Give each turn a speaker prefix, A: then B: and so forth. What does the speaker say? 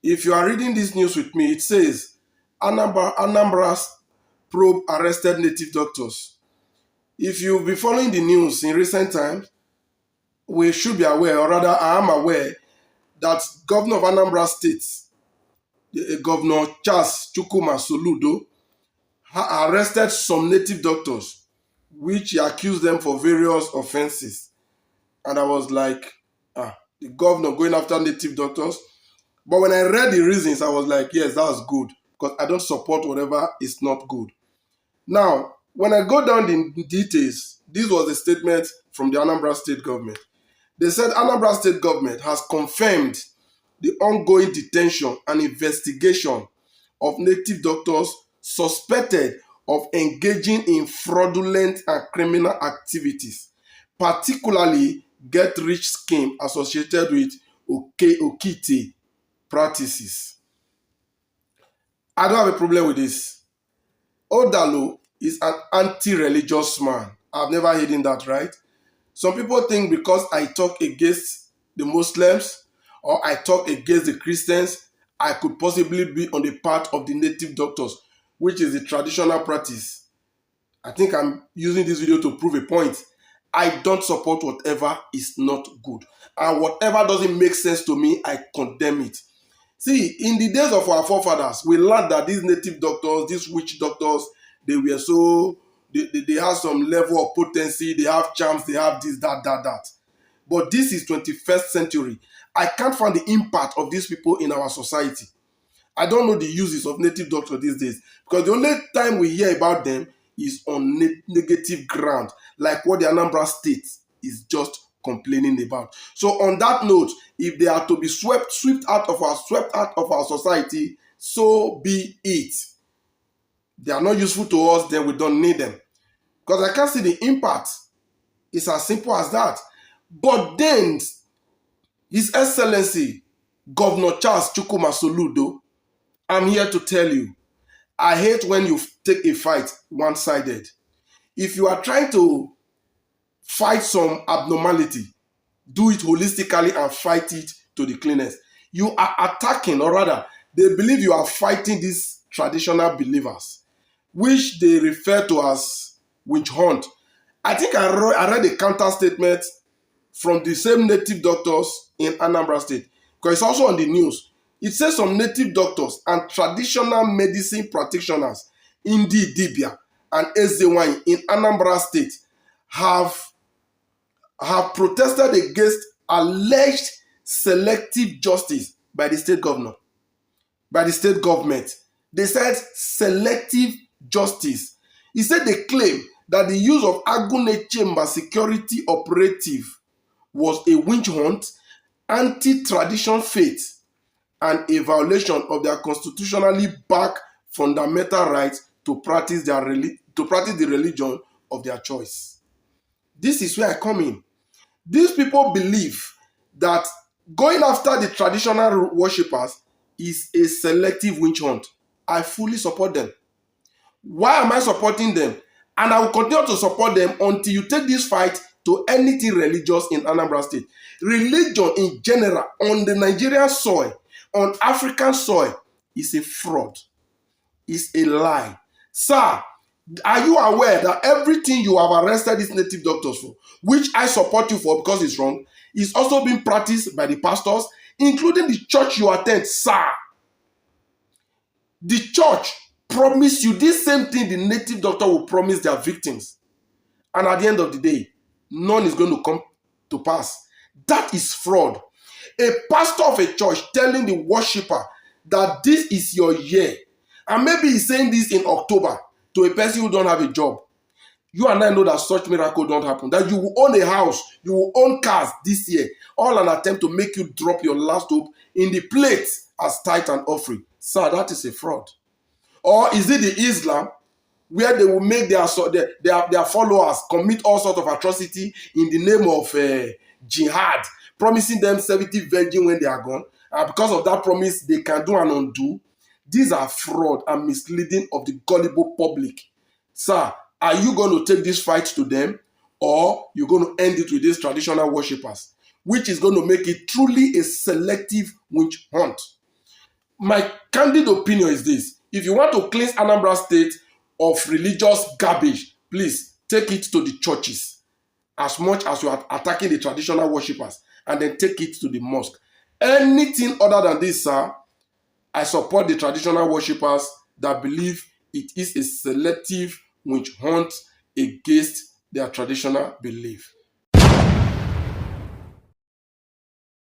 A: If you are reading this news with me, it says Anambra's probe arrested native doctors. If you've been following the news in recent times, we should be aware, or rather I am aware, that Governor of Anambra State, Governor Charles Chukwuma Soludo, arrested some native doctors, which he accused them for various offenses. And I was like, the governor going after native doctors. But when I read the reasons, I was like, yes, that's good, because I don't support whatever is not good. Now, when I go down the details, this was a statement from the Anambra State government. They said Anambra State government has confirmed the ongoing detention and investigation of native doctors suspected of engaging in fraudulent and criminal activities, particularly get-rich scheme associated with Okite practices. I don't have a problem with this. Odalo is an anti-religious man. I've never hidden that, right? Some people think because I talk against the Muslims or I talk against the Christians, I could possibly be on the part of the native doctors, which is the traditional practice. I think I'm using this video to prove a point. I don't support whatever is not good. And whatever doesn't make sense to me, I condemn it. See, in the days of our forefathers, we learned that these native doctors, these witch doctors, they were so, they have some level of potency, they have charms, they have this, that. But this is 21st century. I can't find the impact of these people in our society. I don't know the uses of native doctors these days, because the only time we hear about them is on negative ground, like what the Anambra State is just complaining about. So on that note, if they are to be swept out of our society, so be it. They are not useful to us, then we don't need them. Because I can't see the impact. It's as simple as that. But then, His Excellency, Governor Charles Chukwuma Soludo, I'm here to tell you, I hate when you take a fight one-sided. If you are trying to fight some abnormality, do it holistically and fight it to the cleanest. You are attacking, or rather, they believe you are fighting these traditional believers, which they refer to as witch hunt. I think I read a counter statement from the same native doctors in Anambra State, because it's also on the news. It says some native doctors and traditional medicine practitioners, Indi Dibia and Ezewine in Anambra State, have protested against alleged selective justice by the state governor, by the state government. They said selective justice. He said they claim that the use of Agune Chamber security operative was a witch hunt, anti-tradition faith, and a violation of their constitutionally backed fundamental rights to practice the religion of their choice. This is where I come in. These people believe that going after the traditional worshippers is a selective witch hunt. I fully support them. Why am I supporting them? And I will continue to support them until you take this fight to anything religious in Anambra State. Religion in general on the Nigerian soil, on African soil, is a fraud. It's a lie. Sir, are you aware that everything you have arrested these native doctors for, which I support you for because it's wrong, is also being practiced by the pastors, including the church you attend, sir? The church promise you this same thing the native doctor will promise their victims. And at the end of the day, none is going to come to pass. That is fraud. A pastor of a church telling the worshiper that this is your year, and maybe he's saying this in October to a person who don't have a job. You and I know that such miracle don't happen. That you will own a house, you will own cars this year. All an attempt to make you drop your last hope in the plate as tithe and offering. Sir, that is a fraud. Or is it the Islam where they will make their followers commit all sorts of atrocity in the name of jihad, promising them 70 virgin when they are gone, and because of that promise they can do and undo? These are fraud and misleading of the gullible public. Sir, are you going to take this fight to them, or you're going to end it with these traditional worshippers, which is going to make it truly a selective witch hunt? My candid opinion is this: if you want to cleanse Anambra State of religious garbage, please take it to the churches as much as you are attacking the traditional worshippers, and then take it to the mosque. Anything other than this, sir, I support the traditional worshippers that believe it is a selective witch hunt against their traditional belief.